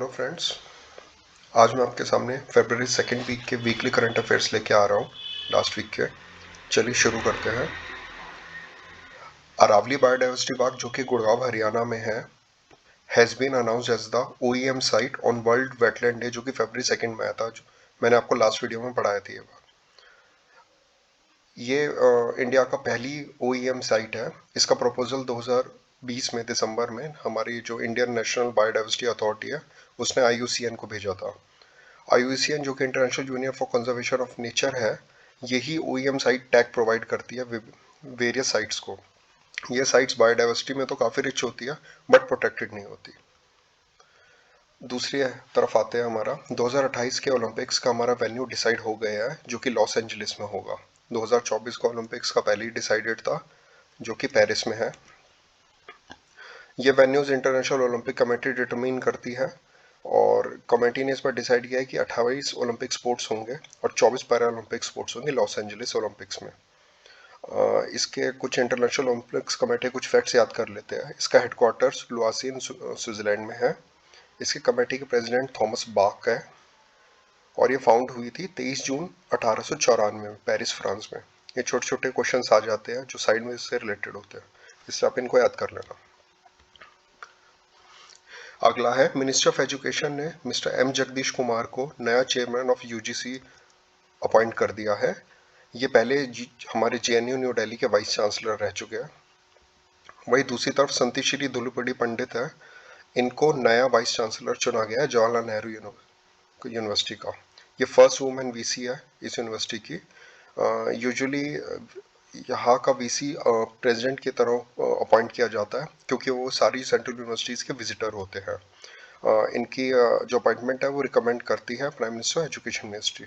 Hello friends. आज मैं आपके सामने फरवरी सेकेंड वीक के वीकली करंट अफेयर्स लेके आ रहा हूँ, लास्ट वीक के। चलिए शुरू करते हैं। अरावली बायोडाइवर्सिटी पार्क, जो कि गुड़गांव हरियाणा में है, has been announced as the OEM site on World Wetland Day, जो कि फरवरी सेकेंड में आया था। मैंने आपको लास्ट वीडियो में पढ़ाया था ये इंडिया का पहली OEM साइट है। इसका प्रपोजल 2020 में दिसंबर में हमारी जो इंडियन नेशनल बायोडाइवर्सिटी अथॉरिटी है उसने IUCN को भेजा था। IUCN, जो कि international union for conservation of nature है, यही OEM साइट टैग प्रोवाइड करती है वेरियस साइट्स को। ये साइट्स बायोडाइवर्सिटी में तो काफ़ी रिच होती है बट प्रोटेक्टेड नहीं होती। दूसरी तरफ आते हैं, हमारा 2028 के ओलंपिक्स का हमारा वेन्यू डिसाइड हो गया है, जो कि लॉस एंजलिस में होगा। 2024 का ओलंपिक्स का पहले ही डिसाइडेड था, जो कि पेरिस में है। ये venues international Olympic committee determine करती है और कमेटी ने इस पर डिसाइड किया है कि 28 ओलंपिक स्पोर्ट्स होंगे और 24 पैरा ओलंपिक स्पोर्ट्स होंगे लॉस एंजलिस ओलंपिक्स में। इसके कुछ इंटरनेशनल ओलंपिक्स कमेटी कुछ फैक्ट्स याद कर लेते हैं। इसका हेडक्वार्टर्स लुआसियन स्विट्जरलैंड में है। इसकी कमेटी के प्रेसिडेंट थॉमस बाक है और ये फाउंड हुई थी 23 जून 1894 में पेरिस, फ्रांस में। ये छोटे छोटे क्वेश्चंस आ जाते हैं जो साइड में इससे रिलेटेड होते हैं, इससे आप इनको याद कर लेना। अगला है, मिनिस्टर ऑफ एजुकेशन ने मिस्टर M जगदीश कुमार को नया चेयरमैन ऑफ UGC अपॉइंट कर दिया है। ये पहले हमारे JNU न्यू दिल्ली के वाइस चांसलर रह चुके हैं। वही दूसरी तरफ संती श्री दुल्लुपड़ी पंडित है, इनको नया वाइस चांसलर चुना गया है जवाहरलाल नेहरू यूनिवर्सिटी का। ये फर्स्ट वुमेन VC है इस यूनिवर्सिटी की। यूजुअली यहाँ का VC प्रेसिडेंट की तरह अपॉइंट किया जाता है, क्योंकि वो सारी सेंट्रल यूनिवर्सिटीज़ के विजिटर होते हैं। इनकी जो अपॉइंटमेंट है वो रिकमेंड करती है प्राइम मिनिस्टर एजुकेशन मिनिस्ट्री।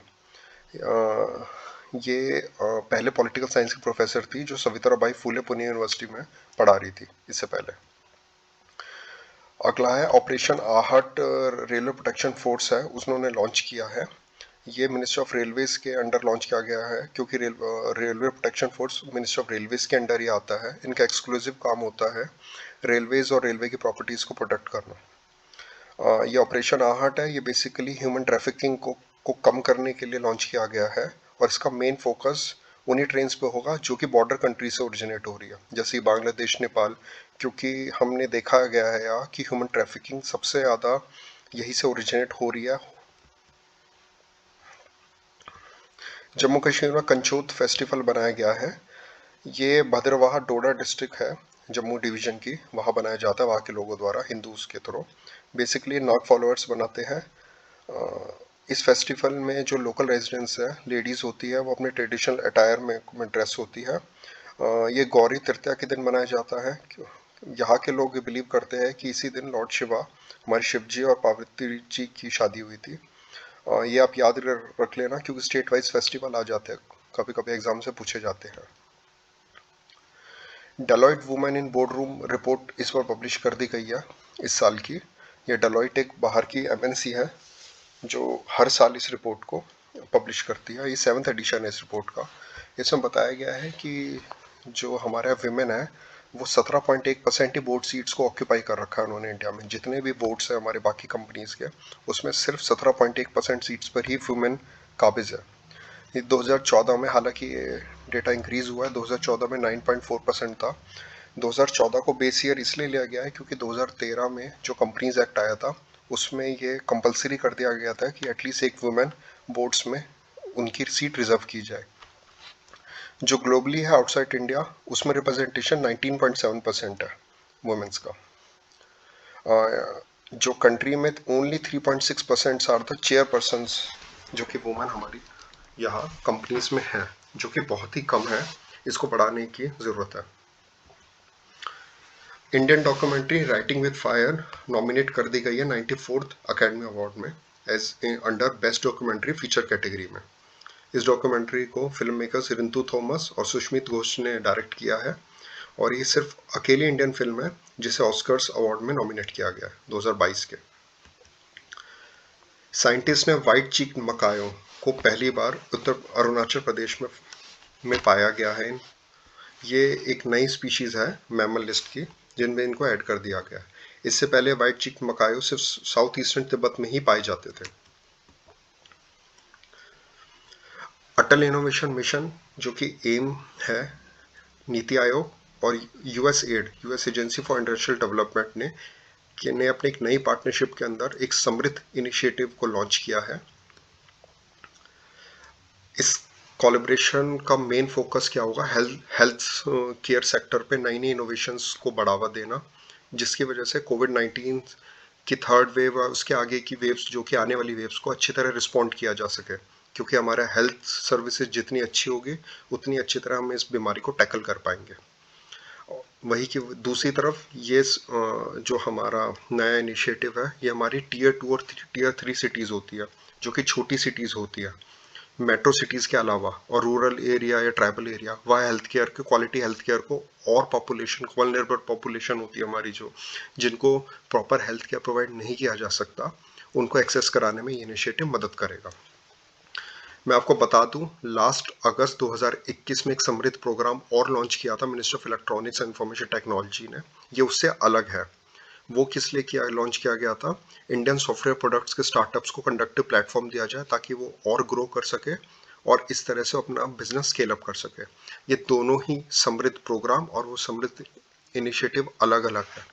ये पहले पॉलिटिकल साइंस की प्रोफेसर थी, जो सविताराबाई फुले पुणे यूनिवर्सिटी में पढ़ा रही थी इससे पहले। अगला है ऑपरेशन आहट, रेलवे प्रोटेक्शन फोर्स है, उन्होंने लॉन्च किया है। ये मिनिस्ट्री ऑफ रेलवेज के अंडर लॉन्च किया गया है, क्योंकि railway protection force ministry of railways के अंडर ही आता है। इनका एक्सक्लूसिव काम होता है रेलवेज और रेलवे की प्रॉपर्टीज़ को प्रोटेक्ट करना। ये ऑपरेशन आहट है, ये बेसिकली ह्यूमन ट्रैफिकिंग को कम करने के लिए लॉन्च किया गया है और इसका मेन फोकस उन्हीं ट्रेन्स पे होगा जो कि बॉर्डर कंट्री से ओरिजिनेट हो रही है, जैसे बांग्लादेश, नेपाल, क्योंकि हमने देखा गया है यहाँ कि ह्यूमन ट्रैफिकिंग सबसे ज़्यादा यही से ओरिजिनेट हो रही है। जम्मू कश्मीर में कंचोत फेस्टिवल बनाया गया है। ये भद्रवाह डोडा डिस्ट्रिक्ट है जम्मू डिवीज़न की, वहाँ बनाया जाता है वहाँ के लोगों द्वारा, हिंदूज़ के थ्रू। बेसिकली नाग फॉलोअर्स बनाते हैं। इस फेस्टिवल में जो लोकल रेजिडेंट्स है, लेडीज़ होती है, वो अपने ट्रेडिशनल अटायर में ड्रेस होती है। ये गौरी तृतीया के दिन मनाया जाता है। यहाँ के लोग बिलीव करते हैं कि इसी दिन लॉर्ड शिवा, हमारे शिव जी और पार्वती जी की शादी हुई थी। ये आप याद रख लेना, क्योंकि स्टेट वाइज फेस्टिवल आ जाते हैं, कभी कभी एग्जाम से पूछे जाते हैं। Deloitte women in board room report इस बार पब्लिश कर दी गई है इस साल की। ये डेलॉइट एक बाहर की MNC है जो हर साल इस रिपोर्ट को पब्लिश करती है। ये 7th एडिशन है इस रिपोर्ट का। इसमें बताया गया है कि जो हमारे विमेन है वो 17.1% ही बोर्ड सीट्स को ऑक्यूपाई कर रखा है उन्होंने इंडिया में। जितने भी बोर्ड्स हैं हमारे बाकी कंपनीज के, उसमें सिर्फ 17.1% सीट्स पर ही वुमेन काबिज है। ये 2014 में हालांकि ये डेटा इंक्रीज हुआ है, 2014 में 9.4% था। 2014 को बेस ईयर इसलिए लिया गया है क्योंकि 2013 में जो कंपनीज एक्ट आया था उसमें ये कंपलसरी कर दिया गया था कि एटलीस्ट एक वुमेन बोर्ड्स में उनकी सीट रिजर्व की जाए। जो ग्लोबली है आउटसाइड इंडिया, उसमें रिप्रेजेंटेशन 19.7% है वुमेन्स का। जो कंट्री में ओनली 3.6% आर द चेयरपर्सन्स, जो कि वुमेन हमारी यहाँ कंपनीज में है, जो कि बहुत ही कम है। इसको बढ़ाने की ज़रूरत है। Indian documentary Writing with Fire nominate कर दी गई है 94th अकेडमी अवार्ड में as under best documentary feature category में। इस डॉक्यूमेंट्री को फिल्म मेकर्स रिंतु थॉमस और सुष्मित घोष ने डायरेक्ट किया है और ये सिर्फ अकेली इंडियन फिल्म है जिसे ऑस्कर्स अवार्ड में नॉमिनेट किया गया है 2022 के। साइंटिस्ट ने व्हाइट चीक मकाओ को पहली बार उत्तर अरुणाचल प्रदेश में पाया गया है। ये एक नई स्पीशीज़ है मैमल लिस्ट की, जिनमें इनको ऐड कर दिया गया है। इससे पहले व्हाइट चिक मकायो सिर्फ साउथ ईस्टर्न तिब्बत में ही पाए जाते थे। अटल इनोवेशन मिशन, जो कि एम है, नीति आयोग और US add, US agency for industrial development ने अपने एक नई पार्टनरशिप के अंदर एक समृद्ध इनिशिएटिव को लॉन्च किया है। इस कोलैबोरेशन का मेन फोकस क्या होगा? हेल्थ केयर सेक्टर पे नई नई इनोवेशंस को बढ़ावा देना, जिसकी वजह से कोविड-19 की थर्ड वेव और उसके आगे की वेव्स, जो कि आने वाली वेव्स को अच्छी तरह रिस्पॉन्ड किया जा सके, क्योंकि हमारा हेल्थ सर्विसेज जितनी अच्छी होगी उतनी अच्छी तरह हम इस बीमारी को टैकल कर पाएंगे। वही कि दूसरी तरफ ये जो हमारा नया इनिशिएटिव है, ये हमारी टीयर 2 और टीयर 3 सिटीज़ होती है, जो कि छोटी सिटीज़ होती है, मेट्रो सिटीज़ के अलावा, और रूरल एरिया या ट्राइबल एरिया, वह हेल्थ केयर के क्वालिटी हेल्थ केयर को और पॉपुलेशन को, वल्नरेबल पॉपुलेशन होती है हमारी, जो जिनको प्रॉपर हेल्थ केयर प्रोवाइड नहीं किया जा सकता, उनको एक्सेस कराने में ये इनिशिएटिव मदद करेगा। मैं आपको बता दूं, लास्ट अगस्त 2021 में एक समृद्ध प्रोग्राम और लॉन्च किया था minister of electronics and information technology ने। ये उससे अलग है। वो किस लिए लॉन्च किया गया था? इंडियन सॉफ्टवेयर प्रोडक्ट्स के स्टार्टअप्स को कंडक्टिव प्लेटफॉर्म दिया जाए ताकि वो और ग्रो कर सके और इस तरह से अपना बिजनेस स्केल अप कर सके। ये दोनों ही समृद्ध प्रोग्राम और वो समृद्ध इनिशिएटिव अलग अलग है।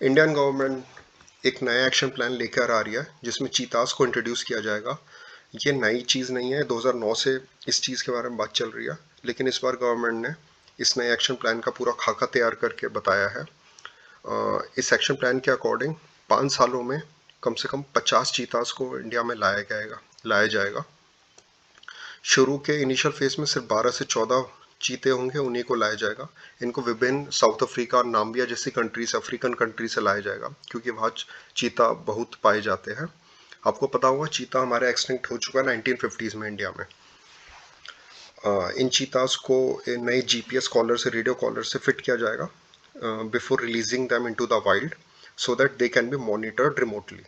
इंडियन गवर्नमेंट एक नया एक्शन प्लान लेकर आ रही है, जिसमें चीतास को इंट्रोड्यूस किया जाएगा। ये नई चीज़ नहीं है, 2009 से इस चीज़ के बारे में बात चल रही है, लेकिन इस बार गवर्नमेंट ने इस नए एक्शन प्लान का पूरा खाका तैयार करके बताया है। इस एक्शन प्लान के अकॉर्डिंग 5 सालों में कम से कम 50 चीतास को इंडिया में लाया जाएगा। शुरू के इनिशियल फेज में सिर्फ 12 से 14 चीते होंगे, उन्हीं को लाया जाएगा। इनको विभिन्न साउथ अफ्रीका, नाम्बिया जैसी कंट्रीज, अफ्रीकन कंट्री से लाया जाएगा, क्योंकि वहाँ चीता बहुत पाए जाते हैं। आपको पता होगा चीता हमारे एक्सटिंक्ट हो चुका है 1950s में इंडिया में। इन चीतास को नए जीपीएस कॉलर से, रेडियो कॉलर से फिट किया जाएगा before releasing them into the wild, so that they can be monitored remotely.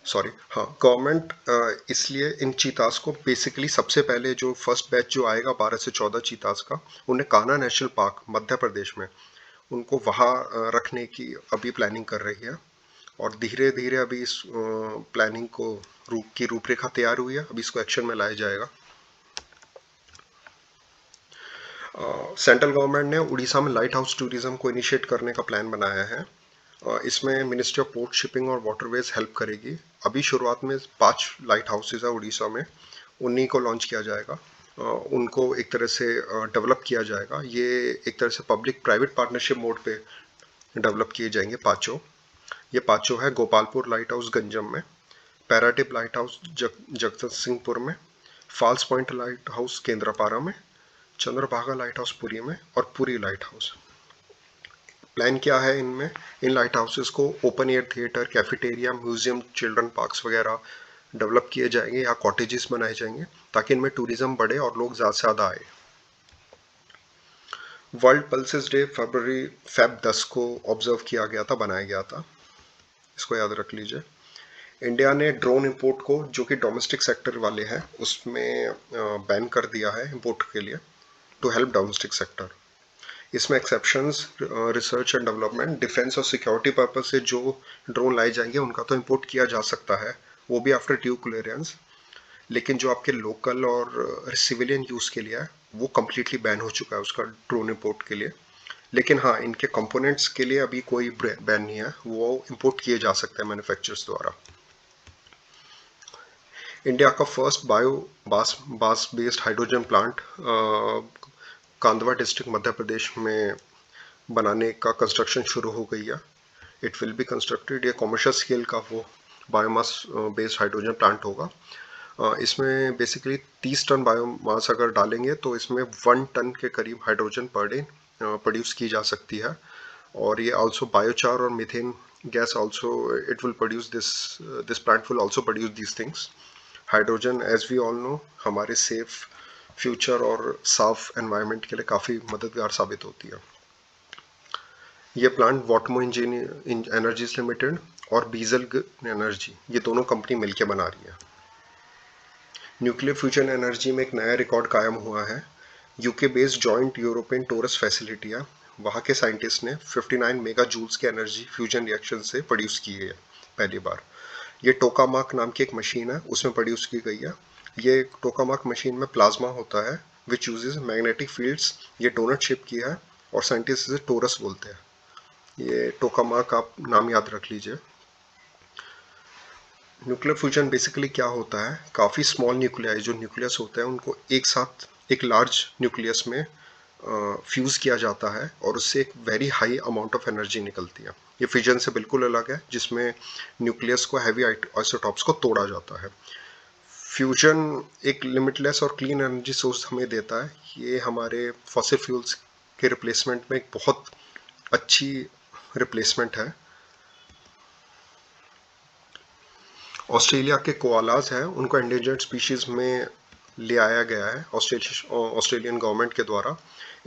Government इसलिए इन चीतास को बेसिकली सबसे पहले जो फर्स्ट बैच जो आएगा 12 से 14 चीतास का, उन्हें कान्हा नेशनल पार्क मध्य प्रदेश में, उनको वहाँ रखने की अभी प्लानिंग कर रही है। और धीरे धीरे अभी इस प्लानिंग को की रूपरेखा तैयार हुई है, अभी इसको एक्शन में लाया जाएगा। सेंट्रल गवर्नमेंट ने उड़ीसा में लाइट हाउस टूरिज्म को इनिशिएट करने का प्लान बनाया है। इसमें मिनिस्ट्री ऑफ पोर्ट, शिपिंग और वाटरवेज हेल्प करेगी। अभी शुरुआत में 5 लाइट हाउसेज है उड़ीसा में, उन्हीं को लॉन्च किया जाएगा। उनको एक तरह से डेवलप किया जाएगा। ये एक तरह से पब्लिक प्राइवेट पार्टनरशिप मोड पे डेवलप किए जाएंगे पाँचों। ये पाँचों है गोपालपुर लाइट हाउस गंजम में, पैराटिप लाइट हाउस जगत सिंहपुर में, false point light house Kendrapara में, चंद्रभागा लाइट हाउस पुरी में और पुरी लाइट हाउस। प्लान क्या है इनमें? इन लाइट हाउसेस को open air theatre, cafeteria, museum, children parks वगैरह डेवलप किए जाएंगे या कॉटेजेस बनाए जाएंगे, ताकि इनमें टूरिज्म बढ़े और लोग ज़्यादा से ज़्यादा आए। वर्ल्ड पल्सेस डे फेब 10 को ऑब्जर्व किया गया था, बनाया गया था, इसको याद रख लीजिए। इंडिया ने ड्रोन इंपोर्ट को, जो कि डोमेस्टिक सेक्टर वाले हैं, उसमें बैन कर दिया है इंपोर्ट के लिए, टू हेल्प डोमेस्टिक सेक्टर। इसमें exceptions research and development, defence और सिक्योरिटी पर्पस से जो ड्रोन लाए जाएंगे उनका तो इंपोर्ट किया जा सकता है, वो भी आफ्टर ड्यू क्लियरेंस। लेकिन जो आपके लोकल और सिविलियन यूज़ के लिए है, वो कम्प्लीटली बैन हो चुका है उसका ड्रोन इंपोर्ट के लिए। लेकिन हाँ, इनके कंपोनेंट्स के लिए अभी कोई बैन नहीं है, वो इंपोर्ट किए जा सकते हैं मैन्युफैक्चरर्स द्वारा। इंडिया का फर्स्ट बायो बास based hydrogen plant कांदवा district Madhya Pradesh में बनाने का कंस्ट्रक्शन शुरू हो गई है। It will be constructed. ये कॉमर्शियल स्केल का वो बायोमास बेस्ड हाइड्रोजन प्लांट होगा। इसमें बेसिकली 30 टन बायोमास अगर डालेंगे तो इसमें 1 टन के करीब हाइड्रोजन पर डे प्रोड्यूस की जा सकती है। और ये आल्सो बायोचार और methane gas also it will produce this plant will also produce these things. Hydrogen, as we all know, हमारे सेफ फ्यूचर और साफ एनवायरनमेंट के लिए काफ़ी मददगार साबित होती है। ये प्लांट वॉटमो एनर्जीज लिमिटेड और बीजल एनर्जी, ये दोनों कंपनी मिलकर बना रही है। न्यूक्लियर फ्यूजन एनर्जी में एक नया रिकॉर्ड कायम हुआ है। UK based Joint European Torus facility है, वहाँ के साइंटिस्ट ने 59 मेगा जूल्स की एनर्जी फ्यूजन रिएक्शन से प्रोड्यूस की है पहली बार। ये टोकामाक नाम की एक मशीन है, उसमें प्रोड्यूस की गई है। ये टोकामाक मशीन में प्लाज्मा होता है विच यूजेस मैग्नेटिक फील्ड्स। ये डोनट शेप की है और साइंटिस्ट इसे टोरस बोलते हैं। ये टोकामाक आप नाम याद रख लीजिए। न्यूक्लियर फ्यूजन बेसिकली क्या होता है, काफ़ी स्मॉल न्यूक्लियाई जो न्यूक्लियस होते हैं उनको एक साथ एक लार्ज न्यूक्लियस में फ्यूज़ किया जाता है और उससे एक very high amount of energy निकलती है। ये फ्यूजन से बिल्कुल अलग है जिसमें न्यूक्लियस को हैवी आइसोटॉप्स को तोड़ा जाता है। फ्यूजन एक लिमिटलेस और क्लीन एनर्जी सोर्स हमें देता है। ये हमारे फॉसिल फ्यूल्स के रिप्लेसमेंट में एक बहुत अच्छी रिप्लेसमेंट है। ऑस्ट्रेलिया के कोआलाज हैं, उनको एंडेंजर्ड स्पीशीज़ में ले आया गया है ऑस्ट्रेलियन गवर्नमेंट के द्वारा।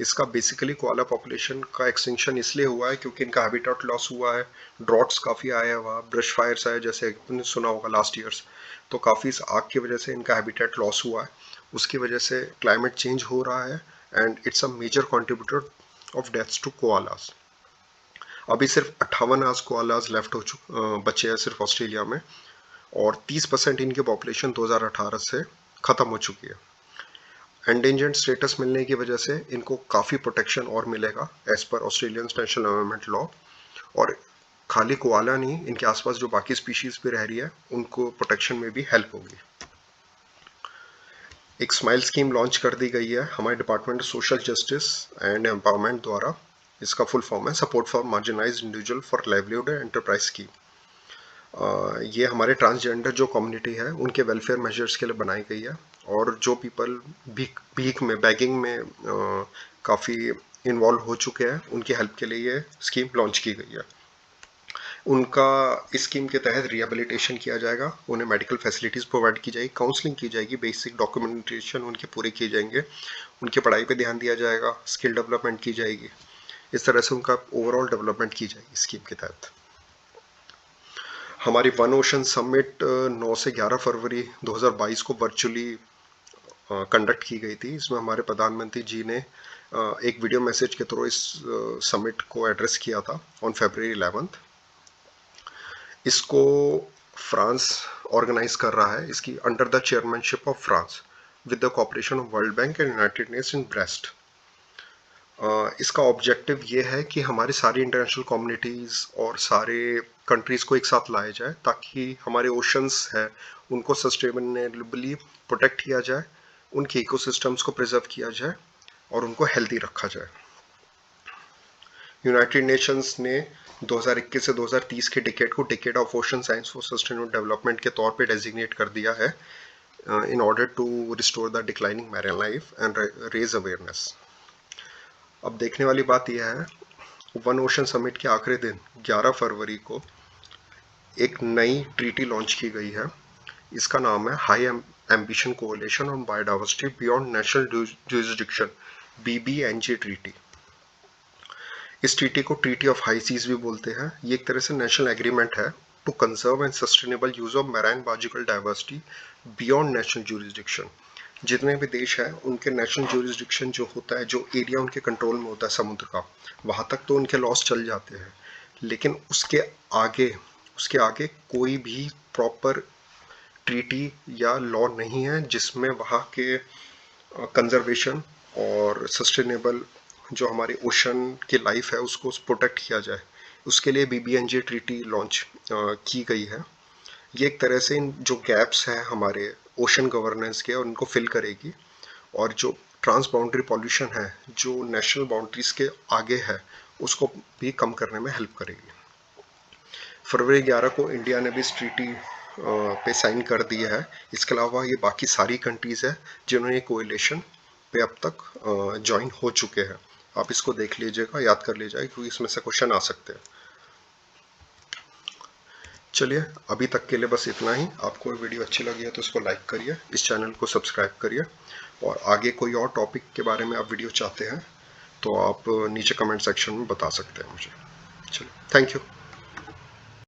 इसका बेसिकली कोआला पॉपुलेशन का एक्सटिंक्शन इसलिए हुआ है क्योंकि इनका हैबिटेट लॉस हुआ है। ड्रॉट्स काफ़ी आया है वहाँ, ब्रश फायर्स आए जैसे आपने सुना होगा लास्ट ईयर्स, तो काफ़ी इस आग की वजह से इनका हैबिटेट लॉस हुआ है। उसकी वजह से क्लाइमेट चेंज हो रहा है and it's a major contributor of deaths to koalas. अभी सिर्फ 58 आज कोआलाज लेफ्ट बचे हैं सिर्फ ऑस्ट्रेलिया में, और 30% इनकी पॉपुलेशन 2018 से ख़त्म हो चुकी है। एंडेंजर्ड स्टेटस मिलने की वजह से इनको काफ़ी प्रोटेक्शन और मिलेगा as per Australian national environment law. और खाली कोआला नहीं, इनके आसपास जो बाकी स्पीशीज़ भी रह रही है उनको प्रोटेक्शन में भी हेल्प होगी। एक स्माइल स्कीम लॉन्च कर दी गई है हमारे department of social justice and empowerment द्वारा। इसका फुल फॉर्म है support for marginalized individual for livelihood and enterprise scheme. ये हमारे ट्रांसजेंडर जो कम्युनिटी है उनके वेलफेयर मेजर्स के लिए बनाई गई है, और जो पीपल भीख में बैगिंग में काफ़ी इन्वॉल्व हो चुके हैं उनकी हेल्प के लिए ये स्कीम लॉन्च की गई है। उनका इस स्कीम के तहत रिहेबिलिटेशन किया जाएगा, उन्हें मेडिकल फैसिलिटीज़ प्रोवाइड की जाएगी, काउंसलिंग की जाएगी, बेसिक डॉक्यूमेंटेशन उनके पूरे किए जाएंगे, उनकी पढ़ाई पे ध्यान दिया जाएगा, स्किल डेवलपमेंट की जाएगी। इस तरह से उनका ओवरऑल डेवलपमेंट की जाएगी स्कीम के तहत। हमारी वन ओशन समिट 9 से 11 फरवरी 2022 को वर्चुअली कंडक्ट की गई थी। इसमें हमारे प्रधानमंत्री जी ने एक वीडियो मैसेज के थ्रू इस समिट को एड्रेस किया था ऑन February 11। इसको फ्रांस ऑर्गेनाइज कर रहा है, इसकी under the chairmanship of France with the cooperation of world bank and United Nations in breast. इसका ऑब्जेक्टिव ये है कि हमारी सारी इंटरनेशनल कम्युनिटीज़ और सारे कंट्रीज़ को एक साथ लाया जाए ताकि हमारे ओशंस हैं उनको सस्टेनेबली प्रोटेक्ट किया जाए, उनके इकोसिस्टम्स को प्रिजर्व किया जाए और उनको हेल्दी रखा जाए। यूनाइटेड नेशंस ने 2021 से 2030 के डिकेड को decade of ocean science for sustainable development के तौर पे डेजिग्नेट कर दिया है in order to restore the declining marine life and raise awareness. अब देखने वाली बात यह है, वन ओशन समिट के आखिरी दिन 11 फरवरी को एक नई ट्रीटी लॉन्च की गई है। इसका नाम है high ambition coalition on biodiversity beyond national jurisdiction, BBNJ treaty. इस ट्रीटी को ट्रीटी ऑफ हाई सीज भी बोलते हैं। ये एक तरह से नेशनल एग्रीमेंट है to conserve and sustainable use of marine biological diversity beyond national jurisdiction. जितने भी देश हैं उनके नेशनल जुरिसडिक्शन जो होता है, जो एरिया उनके कंट्रोल में होता है समुद्र का, वहाँ तक तो उनके लॉस चल जाते हैं, लेकिन उसके आगे कोई भी प्रॉपर ट्रीटी या लॉ नहीं है जिसमें वहाँ के कंजर्वेशन और सस्टेनेबल जो हमारे ओशन की लाइफ है उसको प्रोटेक्ट किया जाए। उसके लिए BBNJ ट्रीटी लॉन्च की गई है। ये एक तरह से इन जो गैप्स हैं हमारे ओशन गवर्नेंस के उनको फिल करेगी, और जो ट्रांस बाउंड्री पॉल्यूशन है जो नेशनल बाउंड्रीज के आगे है उसको भी कम करने में हेल्प करेगी। फरवरी 11 को इंडिया ने भी इस ट्रीटी पे साइन कर दिया है। इसके अलावा ये बाकी सारी कंट्रीज़ है जिन्होंने कोएलिशन पे अब तक ज्वाइन हो चुके हैं। आप इसको देख लीजिएगा, याद कर लीजिएगा क्योंकि इसमें से क्वेश्चन आ सकते हैं। चलिए अभी तक के लिए बस इतना ही। आपको वीडियो अच्छी लगी है तो इसको लाइक करिए, इस चैनल को सब्सक्राइब करिए, और आगे कोई और टॉपिक के बारे में आप वीडियो चाहते हैं तो आप नीचे कमेंट सेक्शन में बता सकते हैं मुझे। चलिए, थैंक यू।